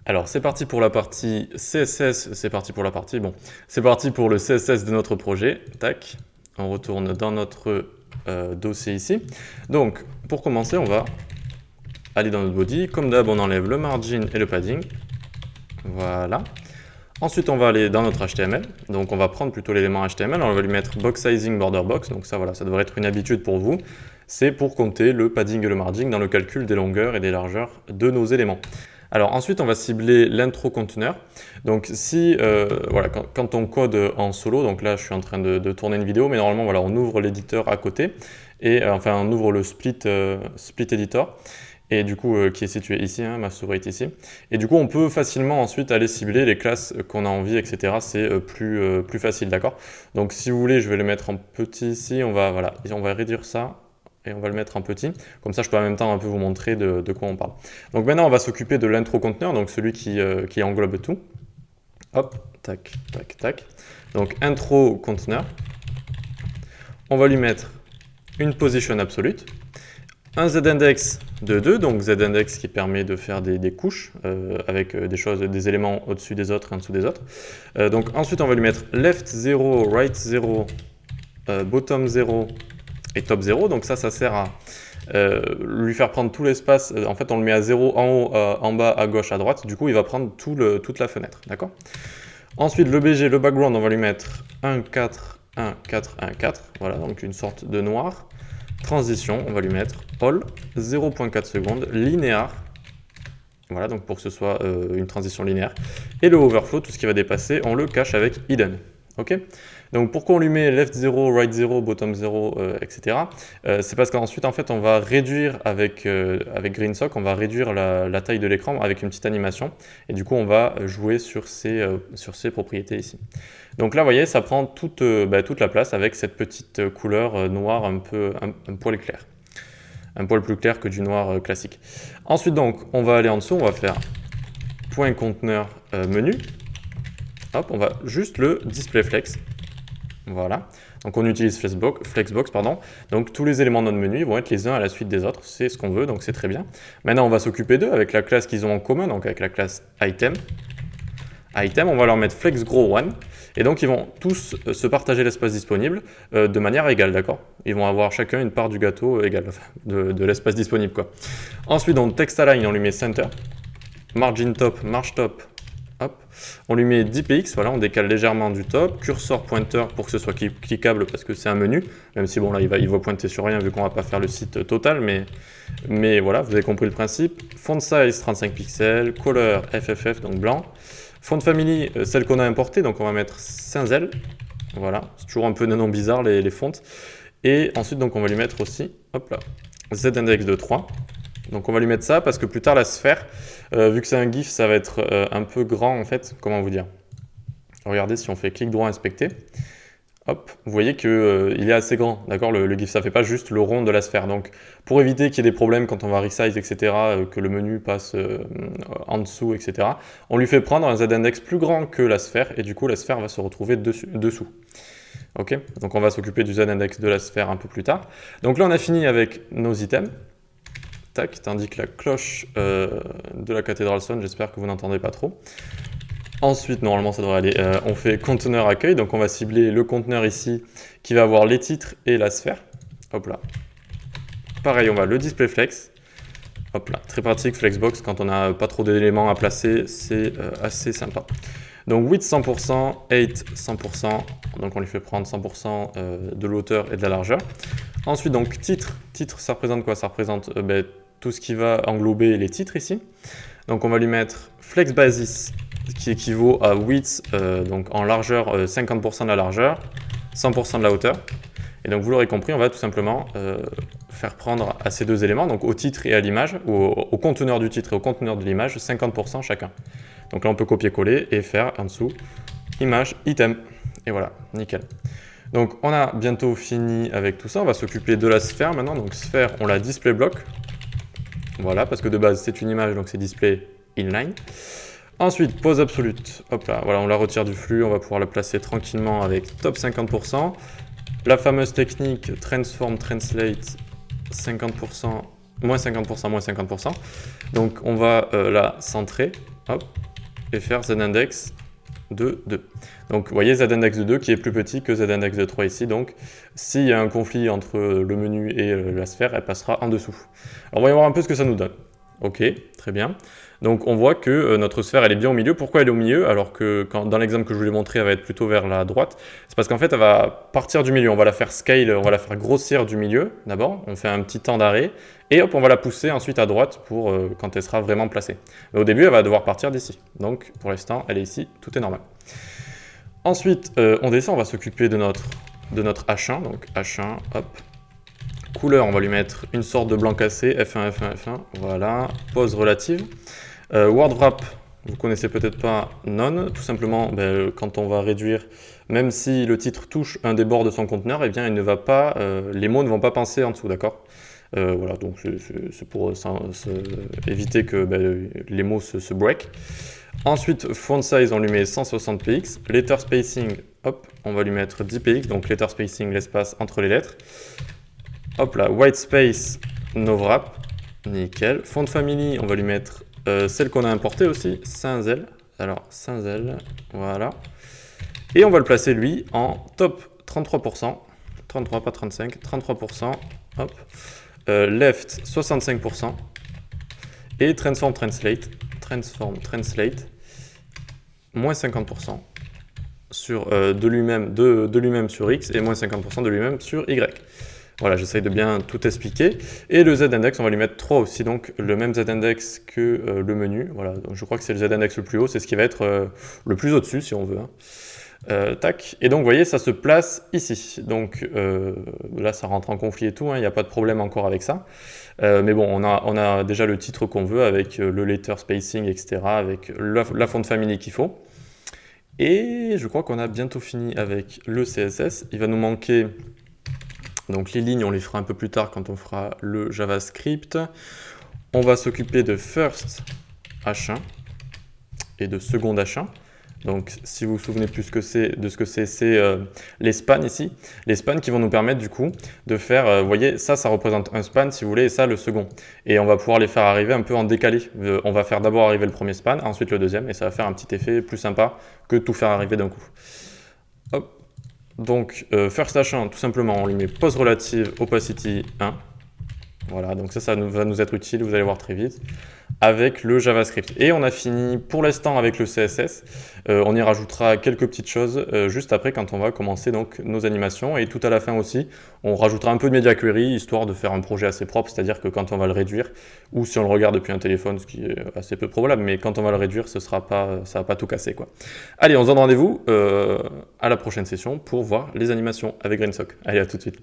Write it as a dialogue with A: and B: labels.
A: Alors c'est parti pour la partie CSS, c'est parti pour le CSS de notre projet. Tac, on retourne dans notre dossier ici. Donc pour commencer, on va aller dans notre body. Comme d'hab, on enlève le margin et le padding. Voilà. Ensuite, on va aller dans notre HTML. Donc on va prendre plutôt l'élément HTML, on va lui mettre box sizing border box. Donc ça, voilà, ça devrait être une habitude pour vous. C'est pour compter le padding et le margin dans le calcul des longueurs et des largeurs de nos éléments. Alors ensuite, on va cibler l'intro conteneur. Donc si, voilà, quand on code en solo, donc là je suis en train de tourner une vidéo, mais normalement voilà, on ouvre l'éditeur à côté, et enfin on ouvre le split editor, et du coup qui est situé ici, hein, ma souris est ici. Et du coup on peut facilement ensuite aller cibler les classes qu'on a envie, etc. C'est plus facile, d'accord? Donc si vous voulez, je vais le mettre en petit ici, voilà, on va réduire ça. Et on va le mettre en petit, comme ça je peux en même temps un peu vous montrer de quoi on parle. Donc maintenant on va s'occuper de l'intro conteneur, donc celui qui englobe tout. Hop, tac, tac, tac. Donc intro conteneur. On va lui mettre une position absolute, un z-index de 2, donc z-index qui permet de faire des couches avec des éléments au-dessus des autres et en dessous des autres. Donc ensuite on va lui mettre left 0, right 0, bottom 0, et top 0, donc ça sert à lui faire prendre tout l'espace. En fait, on le met à 0 en haut, en bas, à gauche, à droite. Du coup, il va prendre toute la fenêtre, d'accord? Ensuite, le BG, le background, on va lui mettre 1, 4, 1, 4, 1, 4. Voilà, donc une sorte de noir. Transition, on va lui mettre all, 0.4 secondes, linéaire. Voilà, donc pour que ce soit une transition linéaire. Et le overflow, tout ce qui va dépasser, on le cache avec hidden. Ok? Donc pourquoi on lui met left 0, right 0, bottom 0, etc. C'est parce qu'ensuite en fait on va réduire avec GreenSock, on va réduire la taille de l'écran avec une petite animation, et du coup on va jouer sur ces propriétés ici. Donc là vous voyez, ça prend toute la place avec cette petite couleur noire un poil clair. Un poil plus clair que du noir classique. Ensuite donc on va aller en dessous, on va faire point conteneur menu. Hop, on va juste le display flex. Voilà, donc on utilise Flexbox, pardon. Donc tous les éléments de notre menu vont être les uns à la suite des autres, c'est ce qu'on veut, donc c'est très bien. Maintenant on va s'occuper d'eux avec la classe qu'ils ont en commun, donc avec la classe item. Item, on va leur mettre flexGrow1, et donc ils vont tous se partager l'espace disponible de manière égale, d'accord? Ils vont avoir chacun une part du gâteau égale, de l'espace disponible, quoi. Ensuite, donc TextAlign, on lui met center, margin top, marge top. Hop. On lui met 10px, voilà, on décale légèrement du top, cursor pointer pour que ce soit cliquable parce que c'est un menu, même si bon là il va pointer sur rien vu qu'on va pas faire le site total, mais voilà, vous avez compris le principe. Font size 35 pixels, color FFF, donc blanc. Font family, celle qu'on a importée, donc on va mettre Cinzel, voilà, c'est toujours un peu de nom bizarre les fontes. Et ensuite donc on va lui mettre aussi, hop là, z-index de 3. Donc on va lui mettre ça parce que plus tard la sphère, vu que c'est un GIF, ça va être un peu grand en fait, comment vous dire. Regardez si on fait clic droit inspecter, hop, vous voyez qu'il est assez grand, d'accord, le GIF, ça fait pas juste le rond de la sphère. Donc pour éviter qu'il y ait des problèmes quand on va resize, etc., que le menu passe en dessous, etc., on lui fait prendre un z-index plus grand que la sphère et du coup la sphère va se retrouver dessous. Ok, donc on va s'occuper du z-index de la sphère un peu plus tard. Donc là on a fini avec nos items. Tac, t'indique la cloche de la cathédrale sonne, j'espère que vous n'entendez pas trop. Ensuite, normalement ça devrait aller, on fait conteneur accueil, donc on va cibler le conteneur ici qui va avoir les titres et la sphère. Hop là. Pareil, on va le display flex. Hop là, très pratique Flexbox quand on n'a pas trop d'éléments à placer, c'est assez sympa. Donc width 100%, height 100%, donc on lui fait prendre 100% de l'hauteur et de la largeur. Ensuite, donc titre ça représente quoi? Ça représente tout ce qui va englober les titres ici. Donc on va lui mettre flex basis qui équivaut à width, donc en largeur 50% de la largeur, 100% de la hauteur. Et donc vous l'aurez compris, on va tout simplement faire prendre à ces deux éléments, donc au titre et à l'image, ou au conteneur du titre et au conteneur de l'image, 50% chacun. Donc là on peut copier-coller et faire en dessous image, item. Et voilà, nickel. Donc on a bientôt fini avec tout ça, on va s'occuper de la sphère maintenant. Donc sphère, on la display block. Voilà, parce que de base c'est une image, donc c'est display inline. Ensuite, pose absolute. Hop là, voilà, on la retire du flux, on va pouvoir la placer tranquillement avec top 50%. La fameuse technique transform translate 50%, moins 50%, moins 50%. Donc on va la centrer. hop, et faire z-index de 2. Donc vous voyez z-index de 2 qui est plus petit que z-index de 3 ici, donc s'il y a un conflit entre le menu et la sphère, elle passera en dessous. Alors voyons voir un peu ce que ça nous donne. Ok, très bien. Donc on voit que notre sphère elle est bien au milieu. Pourquoi elle est au milieu alors que dans l'exemple que je vous ai montré elle va être plutôt vers la droite? C'est parce qu'en fait elle va partir du milieu, on va la faire scale, on va la faire grossir du milieu d'abord, on fait un petit temps d'arrêt et hop on va la pousser ensuite à droite pour quand elle sera vraiment placée. Mais au début elle va devoir partir d'ici, donc pour l'instant elle est ici, tout est normal. Ensuite on descend, on va s'occuper de notre H1, donc H1, hop. Couleur, on va lui mettre une sorte de blanc cassé, F1, F1, F1, voilà, pose relative. Word wrap, vous connaissez peut-être pas none, tout simplement quand on va réduire, même si le titre touche un des bords de son conteneur, eh bien il ne va pas, les mots ne vont pas passer en dessous, d'accord? Voilà, donc c'est pour éviter que les mots se break. Ensuite, font size, on lui met 160 px. Letter spacing, hop, on va lui mettre 10 px, donc letter spacing, l'espace entre les lettres. Hop là, white space, no wrap, nickel. Font family, on va lui mettre celle qu'on a importée aussi, Cinzel. Alors, Cinzel, voilà. Et on va le placer, lui, en top 33%. 33, pas 35, 33%. Hop. Left, 65%. Et transform translate, moins 50% sur, de lui-même sur X et moins 50% de lui-même sur Y. Voilà, j'essaye de bien tout expliquer. Et le z-index, on va lui mettre 3 aussi, donc le même z-index que le menu. Voilà, donc je crois que c'est le z-index le plus haut, c'est ce qui va être le plus au-dessus si on veut. Hein. Tac. Et donc, vous voyez, ça se place ici. Donc là, ça rentre en conflit et tout, hein, il n'y a pas de problème encore avec ça. Mais bon, on a déjà le titre qu'on veut avec le letter spacing, etc., avec la font family qu'il faut. Et je crois qu'on a bientôt fini avec le CSS. Il va nous manquer... Donc les lignes, on les fera un peu plus tard quand on fera le JavaScript. On va s'occuper de first H1 et de second H1. Donc si vous vous souvenez plus de ce que c'est les spans ici. Les spans qui vont nous permettre du coup de faire, vous voyez, ça représente un span si vous voulez, et ça le second. Et on va pouvoir les faire arriver un peu en décalé. On va faire d'abord arriver le premier span, ensuite le deuxième, et ça va faire un petit effet plus sympa que de tout faire arriver d'un coup. Hop. Donc, first H1, tout simplement, on lui met pose relative opacity 1. Voilà, donc ça va nous être utile, vous allez voir très vite, avec le JavaScript. Et on a fini pour l'instant avec le CSS. On y rajoutera quelques petites choses juste après quand on va commencer donc nos animations. Et tout à la fin aussi, on rajoutera un peu de Media Query, histoire de faire un projet assez propre, c'est-à-dire que quand on va le réduire, ou si on le regarde depuis un téléphone, ce qui est assez peu probable, mais quand on va le réduire, ça va pas tout casser, quoi. Allez, on se donne rendez-vous à la prochaine session pour voir les animations avec GreenSock. Allez, à tout de suite.